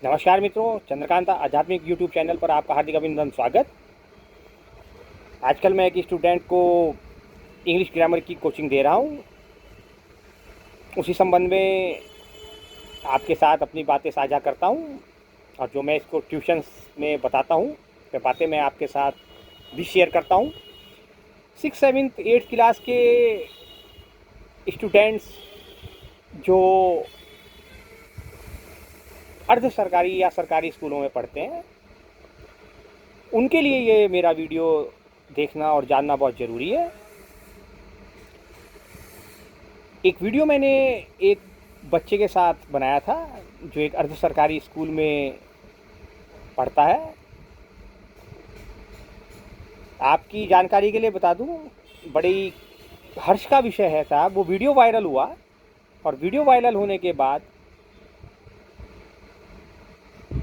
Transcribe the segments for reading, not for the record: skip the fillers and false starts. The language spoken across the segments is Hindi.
नमस्कार मित्रों, चंद्रकांता आध्यात्मिक यूट्यूब चैनल पर आपका हार्दिक अभिनंदन स्वागत। आजकल मैं एक स्टूडेंट को इंग्लिश ग्रामर की कोचिंग दे रहा हूँ। उसी संबंध में आपके साथ अपनी बातें साझा करता हूँ और जो मैं इसको ट्यूशन्स में बताता हूँ वे बातें मैं आपके साथ भी शेयर करता हूँ। 6, 7, 8 क्लास के स्टूडेंट्स जो अर्ध सरकारी या सरकारी स्कूलों में पढ़ते हैं, उनके लिए ये मेरा वीडियो देखना और जानना बहुत ज़रूरी है। एक वीडियो मैंने एक बच्चे के साथ बनाया था जो एक अर्ध सरकारी स्कूल में पढ़ता है। आपकी जानकारी के लिए बता दूं, बड़ी हर्ष का विषय है साहब। वो वीडियो वायरल हुआ और वीडियो वायरल होने के बाद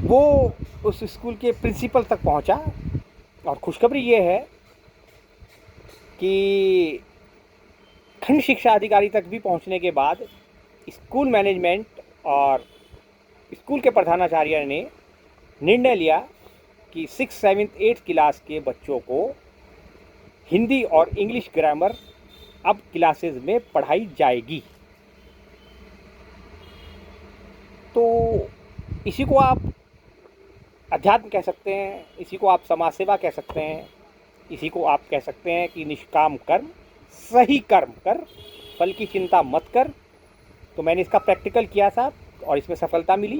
वो उस स्कूल के प्रिंसिपल तक पहुंचा। और खुशखबरी ये है कि खंड शिक्षा अधिकारी तक भी पहुंचने के बाद स्कूल मैनेजमेंट और स्कूल के प्रधानाचार्य ने निर्णय लिया कि 6, 7, 8 क्लास के बच्चों को हिंदी और इंग्लिश ग्रामर अब क्लासेस में पढ़ाई जाएगी। तो इसी को आप अध्यात्म कह सकते हैं, इसी को आप समाज सेवा कह सकते हैं, इसी को आप कह सकते हैं कि निष्काम कर्म, सही कर्म कर, फल की चिंता मत कर। तो मैंने इसका प्रैक्टिकल किया साहब और इसमें सफलता मिली।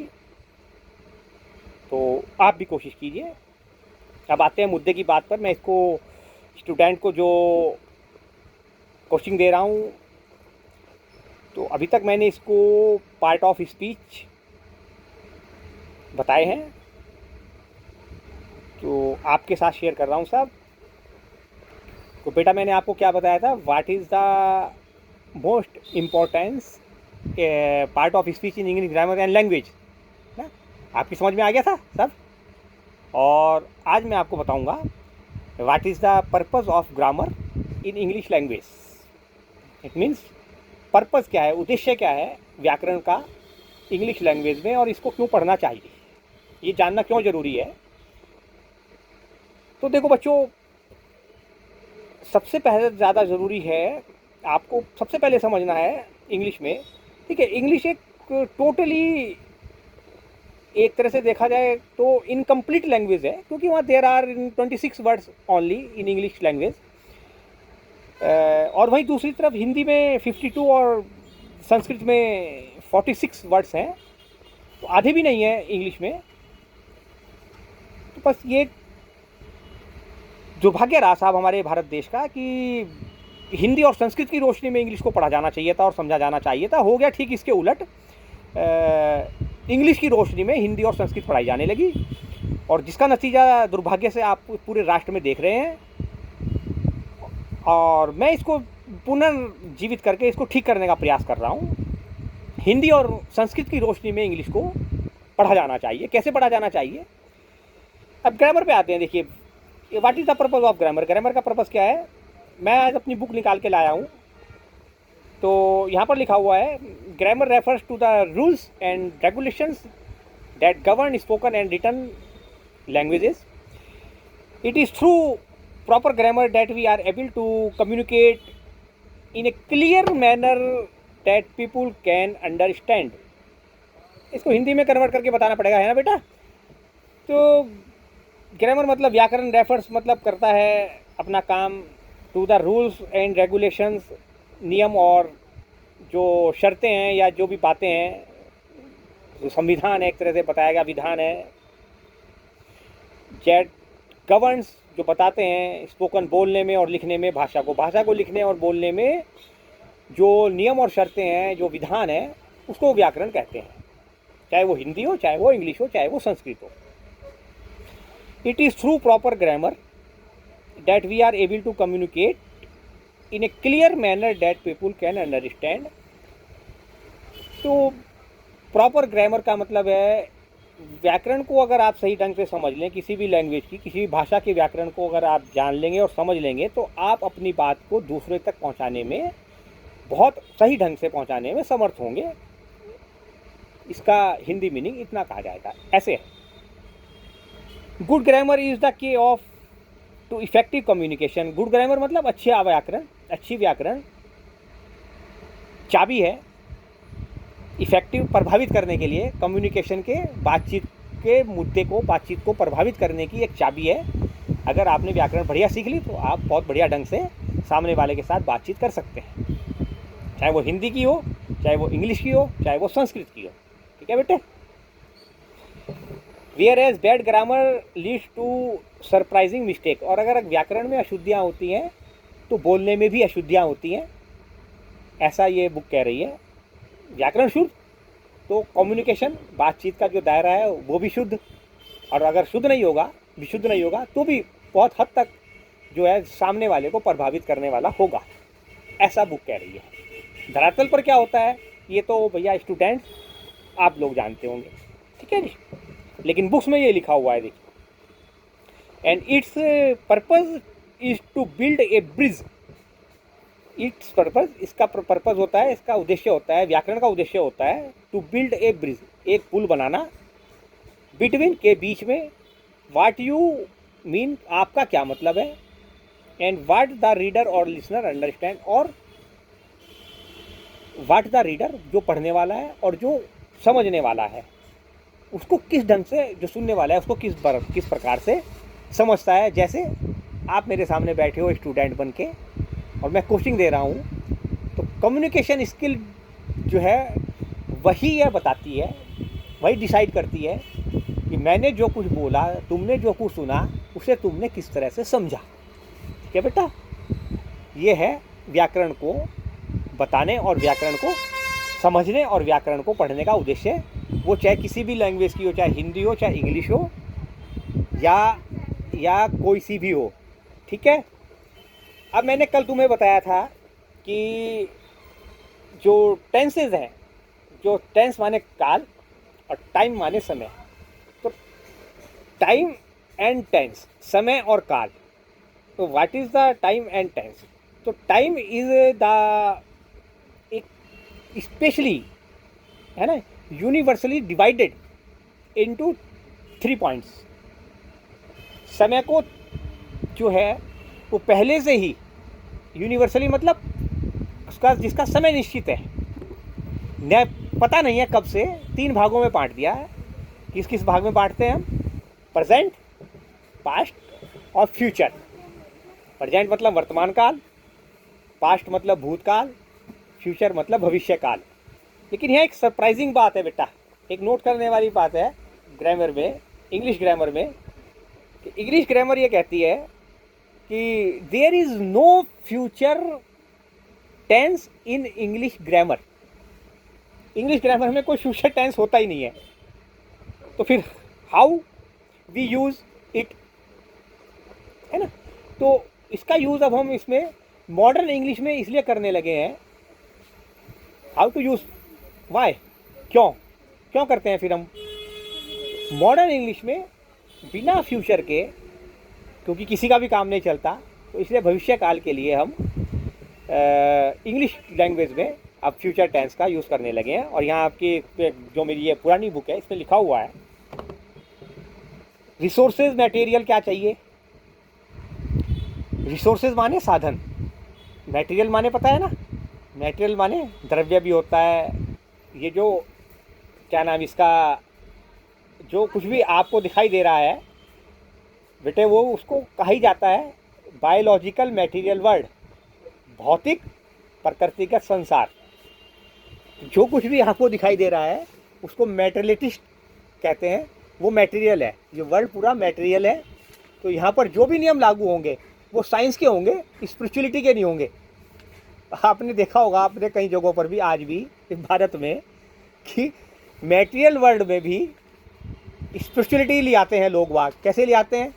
तो आप भी कोशिश कीजिए। अब आते हैं मुद्दे की बात पर। मैं इसको स्टूडेंट को जो कोचिंग दे रहा हूँ, तो अभी तक मैंने इसको पार्ट ऑफ स्पीच बताए हैं, तो आपके साथ शेयर कर रहा हूँ साहब। तो बेटा, मैंने आपको क्या बताया था, what is the most importance part of speech in English grammar and language ना। आपकी समझ में आ गया था सब। और आज मैं आपको बताऊंगा what is the purpose of grammar in English language. It means purpose क्या है, उद्देश्य क्या है व्याकरण का इंग्लिश लैंग्वेज में, और इसको क्यों पढ़ना चाहिए, ये जानना क्यों ज़रूरी है। तो देखो बच्चों, सबसे पहले ज़्यादा ज़रूरी है आपको सबसे पहले समझना है इंग्लिश में, ठीक है। इंग्लिश एक टोटली, एक तरह से देखा जाए तो इनकम्प्लीट लैंग्वेज है, क्योंकि वहाँ there are 26 words only in English language. और वहीं दूसरी तरफ हिंदी में 52 और संस्कृत में 46 वर्ड्स हैं, तो आधे भी नहीं है इंग्लिश में। तो बस ये दुर्भाग्य रहा साहब हमारे भारत देश का कि हिंदी और संस्कृत की रोशनी में इंग्लिश को पढ़ा जाना चाहिए था और समझा जाना चाहिए था। हो गया ठीक इसके उलट। इंग्लिश की रोशनी में हिंदी और संस्कृत पढ़ाई जाने लगी, और जिसका नतीजा दुर्भाग्य से आप पूरे राष्ट्र में देख रहे हैं। और मैं इसको पुनर्जीवित करके इसको ठीक करने का प्रयास कर रहा हूँ। हिंदी और संस्कृत की रोशनी में इंग्लिश को पढ़ा जाना चाहिए। कैसे पढ़ा जाना चाहिए? अब ग्रामर पे आते हैं। देखिए, what is the purpose of grammar. Grammar का पर्पस क्या है? मैं आज अपनी बुक निकाल के लाया हूँ, तो यहाँ पर लिखा हुआ है, grammar refers to the rules and regulations that govern spoken and written languages. It is through proper grammar that we are able to communicate in a clear manner that people can understand। इसको हिंदी में कन्वर्ट करके बताना पड़ेगा, है ना बेटा। तो ग्रामर मतलब व्याकरण, रेफर्स मतलब करता है अपना काम to the rules and regulations, नियम और जो शर्तें हैं या जो भी बातें हैं, जो संविधान है, एक तरह से बताया गया विधान है, जेट गवर्न्स, जो बताते हैं स्पोकन बोलने में और लिखने में, भाषा को लिखने और बोलने में जो नियम और शर्तें हैं, जो विधान है, उसको व्याकरण कहते हैं। चाहे वो हिंदी हो, चाहे वो इंग्लिश हो, चाहे वो संस्कृत हो। It is through proper grammar that we are able to communicate in a clear manner that people can understand. तो प्रॉपर ग्रामर का मतलब है, व्याकरण को अगर आप सही ढंग से समझ लें, किसी भी लैंग्वेज की, किसी भी भाषा के व्याकरण को अगर आप जान लेंगे और समझ लेंगे, तो आप अपनी बात को दूसरे तक पहुंचाने में, बहुत सही ढंग से पहुंचाने में समर्थ होंगे। इसका हिंदी मीनिंग इतना कहा जाएगा, ऐसे है। Good grammar is the key of to effective communication. Good grammar मतलब अच्छा व्याकरण, अच्छी व्याकरण चाबी है इफेक्टिव प्रभावित करने के लिए, कम्युनिकेशन के बातचीत के मुद्दे को, बातचीत को प्रभावित करने की एक चाबी है। अगर आपने व्याकरण बढ़िया सीख ली तो आप बहुत बढ़िया ढंग से सामने वाले के साथ बातचीत कर सकते हैं, चाहे वो हिंदी की हो, चाहे वो इंग्लिश की हो, चाहे वो संस्कृत की हो। ठीक है बेटे। Whereas bad grammar leads to surprising mistake. और अगर व्याकरण में अशुद्धियाँ होती हैं तो बोलने में भी अशुद्धियाँ होती हैं, ऐसा ये बुक कह रही है। व्याकरण शुद्ध तो कम्युनिकेशन, बातचीत का जो दायरा है वो भी शुद्ध, और अगर शुद्ध नहीं होगा, विशुद्ध नहीं होगा तो भी बहुत हद तक जो है सामने वाले को प्रभावित करने वाला होगा, ऐसा बुक कह रही है। धरातल पर क्या होता है ये तो भैया स्टूडेंट्स आप लोग जानते होंगे, ठीक है जी, लेकिन बुक्स में ये लिखा हुआ है देखिए। And its purpose is to build a bridge. Its purpose, इसका पर्पज होता है, इसका उद्देश्य होता है, व्याकरण का उद्देश्य होता है टू बिल्ड ए ब्रिज, एक पुल बनाना, बिटवीन के बीच में, व्हाट यू मीन आपका क्या मतलब है, एंड व्हाट द रीडर और लिसनर अंडरस्टैंड, और व्हाट द रीडर जो पढ़ने वाला है और जो समझने वाला है उसको किस ढंग से, जो सुनने वाला है उसको किस प्रकार से समझता है। जैसे आप मेरे सामने बैठे हो स्टूडेंट बन के और मैं कोचिंग दे रहा हूँ, तो कम्युनिकेशन स्किल जो है वही यह बताती है, वही डिसाइड करती है कि मैंने जो कुछ बोला, तुमने जो कुछ सुना, उसे तुमने किस तरह से समझा। ठीक है बेटा, ये है व्याकरण को बताने और व्याकरण को समझने और व्याकरण को पढ़ने का उद्देश्य। वो चाहे किसी भी लैंग्वेज की हो, चाहे हिंदी हो, चाहे इंग्लिश हो, या कोई सी भी हो। ठीक है। अब मैंने कल तुम्हें बताया था कि जो टेंसेज हैं, जो टेंस माने काल और टाइम माने समय, तो टाइम एंड टेंस, समय और काल, तो what is the time and tense. तो टाइम इज द एक स्पेशली है ना, यूनिवर्सली डिवाइडेड इनटू 3 पॉइंट्स। समय को जो है वो पहले से ही यूनिवर्सली मतलब उसका जिसका समय निश्चित है, न पता नहीं है कब से, 3 भागों में बांट दिया है। किस किस भाग में बांटते हैं हम? प्रेजेंट, पास्ट और फ्यूचर। प्रेजेंट मतलब वर्तमान काल, पास्ट मतलब भूतकाल, फ्यूचर मतलब भविष्य काल। लेकिन यहाँ एक सरप्राइजिंग बात है बेटा, एक नोट करने वाली बात है ग्रामर में, इंग्लिश ग्रामर में। इंग्लिश ग्रामर ये कहती है कि there is no future tense in English grammar. English grammar में कोई फ्यूचर टेंस होता ही नहीं है, तो फिर हाउ वी यूज इट, है ना। तो इसका यूज अब हम इसमें मॉडर्न इंग्लिश में इसलिए करने लगे हैं, हाउ टू यूज, वाई, क्यों करते हैं फिर हम मॉडर्न इंग्लिश में बिना फ्यूचर के, क्योंकि किसी का भी काम नहीं चलता, तो इसलिए भविष्य काल के लिए हम इंग्लिश लैंग्वेज में अब फ्यूचर टेंस का यूज़ करने लगे हैं। और यहाँ आपकी जो मेरी ये पुरानी बुक है इसमें लिखा हुआ है रिसोर्सेज मटेरियल क्या चाहिए। रिसोर्सेज माने साधन, मटेरियल माने पता है ना, मटेरियल माने द्रव्य भी होता है। ये जो क्या नाम इसका, जो कुछ भी आपको दिखाई दे रहा है बेटे, वो उसको कहा ही जाता है बायोलॉजिकल मटेरियल वर्ल्ड, भौतिक प्रकृतिगत संसार। जो कुछ भी आपको दिखाई दे रहा है उसको मेटेरियलिस्ट कहते हैं, वो मटेरियल है। ये वर्ल्ड पूरा मटेरियल है। तो यहाँ पर जो भी नियम लागू होंगे वो साइंस के होंगे, स्पिरिचुअलिटी के नहीं होंगे। आपने देखा होगा, आपने कई जगहों पर भी आज भी भारत में कि मटेरियल वर्ल्ड में भी स्पिरिचुअलिटी ले आते हैं लोग। वाक कैसे ले आते हैं,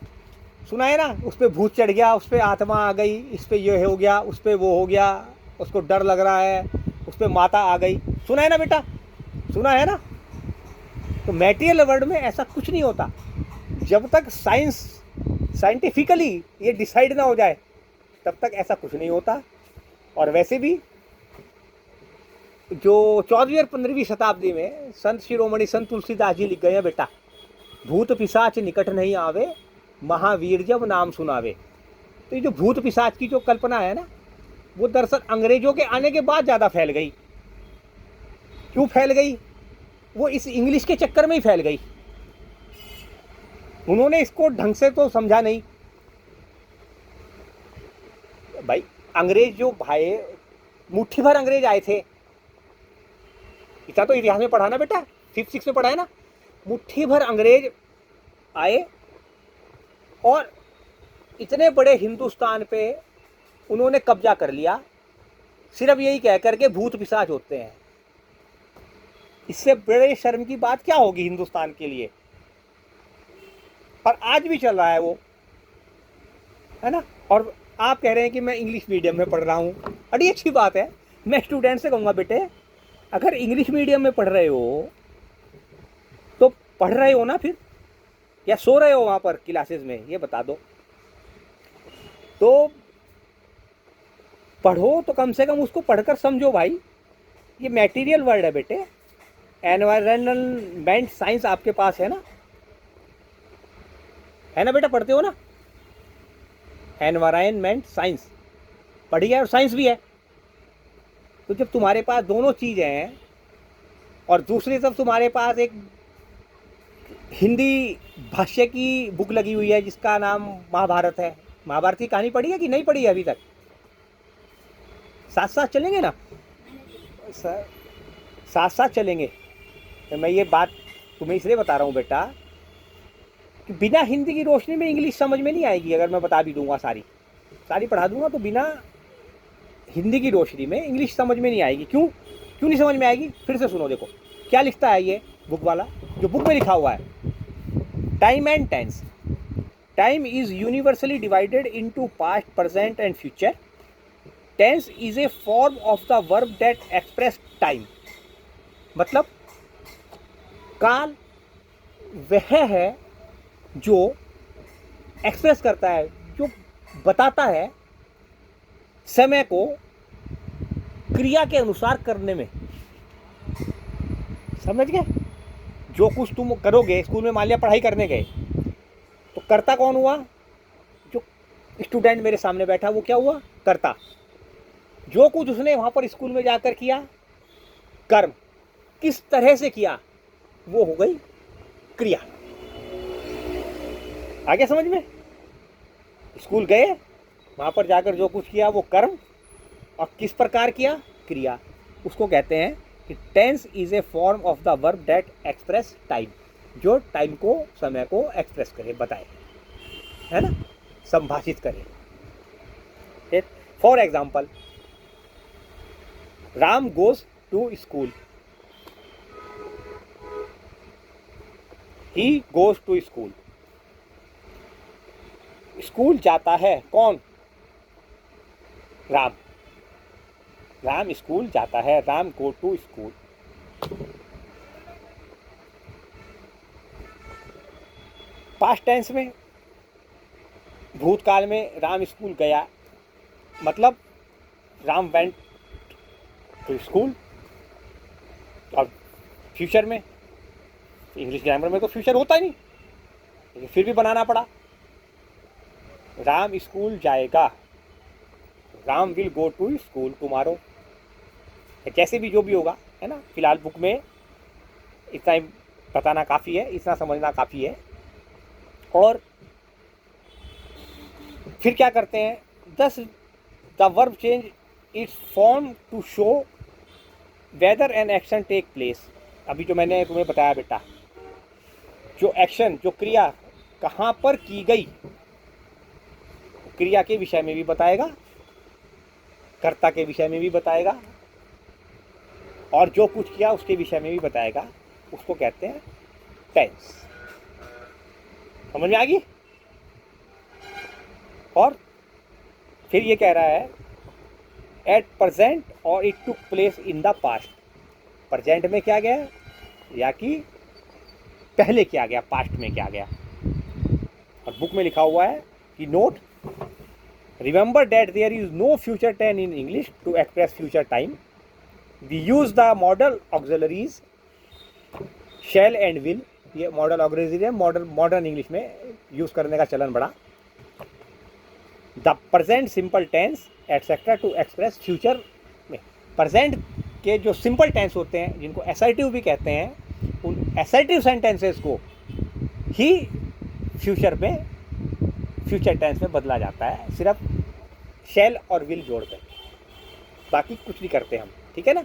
सुना है ना, उस पर भूत चढ़ गया, उस पर आत्मा आ गई, इस पर ये हो गया, उस पर वो हो गया, उसको डर लग रहा है, उस पर माता आ गई। सुना है ना बेटा, सुना है ना। तो मटेरियल वर्ल्ड में ऐसा कुछ नहीं होता जब तक साइंटिफिकली ये डिसाइड ना हो जाए, तब तक ऐसा कुछ नहीं होता। और वैसे भी जो 14वीं और 15वीं शताब्दी में संत शिरोमणि संत तुलसीदास जी लिख गए हैं बेटा, भूत पिशाच निकट नहीं आवे, महावीर जब नाम सुनावे। तो ये जो भूत पिशाच की जो कल्पना है ना, वो दरअसल अंग्रेजों के आने के बाद ज़्यादा फैल गई। क्यों फैल गई? वो इस इंग्लिश के चक्कर में ही फैल गई। उन्होंने इसको ढंग से तो समझा नहीं। भाई अंग्रेज जो भाई, मुट्ठी भर अंग्रेज आए थे, इतना तो इतिहास में पढ़ा ना बेटा, 5th 6th में पढ़ा है ना। मुट्ठी भर अंग्रेज आए और इतने बड़े हिंदुस्तान पे उन्होंने कब्जा कर लिया, सिर्फ यही कह करके भूत पिशाच होते हैं। इससे बड़े शर्म की बात क्या होगी हिंदुस्तान के लिए? और आज भी चल रहा है वो, है ना। और आप कह रहे हैं कि मैं इंग्लिश मीडियम में पढ़ रहा हूँ, बड़ी अच्छी बात है। मैं स्टूडेंट से कहूँगा बेटे, अगर इंग्लिश मीडियम में पढ़ रहे हो तो पढ़ रहे हो ना फिर, या सो रहे हो वहाँ पर क्लासेस में, ये बता दो। तो पढ़ो तो कम से कम उसको पढ़कर समझो भाई। ये मटेरियल वर्ड है बेटे। एनवायरमेंट साइंस आपके पास है ना बेटा, पढ़ते हो ना। एनवायरमेंट साइंस पढ़ी है और साइंस भी है। तो जब तुम्हारे पास दोनों चीज़ें हैं और दूसरी तरफ तुम्हारे पास एक हिंदी भाष्य की बुक लगी हुई है जिसका नाम महाभारत है, महाभारत की कहानी पढ़ी है कि नहीं पढ़ी है अभी तक? साथ साथ चलेंगे ना, साथ साथ चलेंगे। तो मैं ये बात तुम्हें इसलिए बता रहा हूँ बेटा कि बिना हिंदी की रोशनी में इंग्लिश समझ में नहीं आएगी। अगर मैं बता भी दूंगा, सारी पढ़ा दूंगा, तो बिना हिंदी की रोशनी में इंग्लिश समझ में नहीं आएगी। क्यों नहीं समझ में आएगी? फिर से सुनो, देखो क्या लिखता है ये बुक वाला, जो बुक में लिखा हुआ है। Time and tense. Time is universally divided into past, present and future. Tense is a form of the verb that express time. मतलब काल वह है जो एक्सप्रेस करता है, जो बताता है समय को क्रिया के अनुसार करने में। समझ गए? जो कुछ तुम करोगे, स्कूल में मान लिया पढ़ाई करने गए, तो कर्ता कौन हुआ? जो स्टूडेंट मेरे सामने बैठा, वो क्या हुआ? कर्ता। जो कुछ उसने वहाँ पर स्कूल में जाकर किया, कर्म, किस तरह से किया, वो हो गई क्रिया। आगे समझ में? स्कूल गए, वहाँ पर जाकर जो कुछ किया वो कर्म, और किस प्रकार किया? क्रिया। उसको कहते हैं कि tense is a form of the verb that express time, जो टाइम को, समय को एक्सप्रेस करे, बताए, है ना, संभाषित करे। For example, Ram goes to school. He goes to school. School जाता है कौन? राम। राम स्कूल जाता है, Ram go to school. Past tense में, भूतकाल में राम स्कूल गया, मतलब राम वेंट टू स्कूल। और फ्यूचर में, इंग्लिश ग्रामर में तो फ्यूचर होता ही नहीं, लेकिन फिर भी बनाना पड़ा। राम स्कूल जाएगा, Ram will go to school tomorrow. जैसे भी जो भी होगा, है ना। फिलहाल बुक में इतना ही बताना काफ़ी है, इतना समझना काफ़ी है। और फिर क्या करते हैं? Thus the verb change its form to show whether an action take place. अभी जो मैंने तुम्हें बताया बेटा, जो एक्शन, जो क्रिया कहाँ पर की गई, क्रिया के विषय में भी बताएगा, कर्ता के विषय में भी बताएगा, और जो कुछ किया उसके विषय में भी बताएगा। उसको कहते हैं टेंस। समझ में आ गई? और फिर ये कह रहा है एट प्रेजेंट और it took place in the past. Present में क्या गया, या कि पहले क्या गया, पास्ट में क्या गया। और बुक में लिखा हुआ है कि note, remember that there is no future tense in English to express future time. We use the modal auxiliaries shall and will, ये मॉडल ऑक्सिलरीज है, मॉडर्न इंग्लिश में यूज करने का चलन बढ़ा। The present simple tense etcetera to express future में, प्रेजेंट के जो सिंपल टेंस होते हैं जिनको एसर्टिव भी कहते हैं, उन एसर्टिव सेंटेंसेस को ही फ्यूचर टेंस में बदला जाता है, सिर्फ शैल और विल जोड़कर, बाकी कुछ नहीं करते हम। ठीक है ना,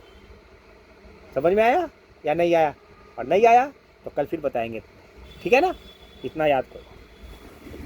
समझ में आया या नहीं आया? और नहीं आया तो कल फिर बताएंगे। ठीक है ना, इतना याद करो।